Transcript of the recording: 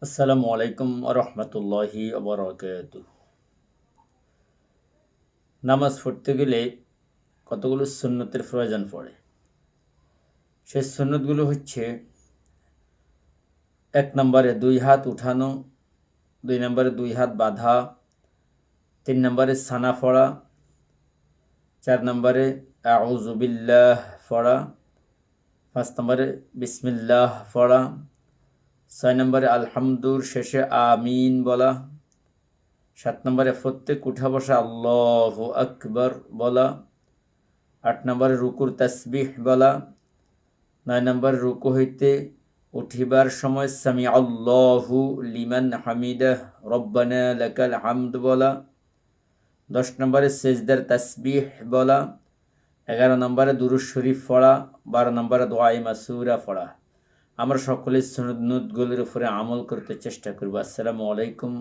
আসসালামু আলাইকুম রহমতুল্লাহি ওবরাকাতুহ। নামাজ পড়তে গেলে কতগুলো সুন্নতের প্রয়োজন পড়ে। সেই সুন্নতগুলো হচ্ছে: 1 নম্বরে 2 হাত উঠানো, 2 নম্বরে 2 হাত বাঁধা, 3 নম্বরে সানা পড়া, 4 নম্বরে আউযু বিল্লাহ পড়া, 5 নম্বরে বিসমিল্লাহ পড়া, 6 নম্বরে আলহামদুর শেষে আমিন বলা, 7 নম্বরে প্রত্যেক উঠা বসা আল্লাহু আকবার বলা, 8 নম্বরে রুকুর তাসবিহ বলা, 9 নম্বরে রুকু হইতে উঠিবার সময় সামি আল্লাহু লিমান হামিদাহ রব্বানা লাকাল হামদ বলা, 10 নম্বরে সেজদার তাসবিহ বলা, 11 নম্বরে দুরূদ শরীফ পড়া, 12 নম্বরে দোয়ায়ে মাসুরা পড়া। আমরা সকলে সুন্নতগুলির উপরে আমল করতে চেষ্টা করব। আসসালামু আলাইকুম।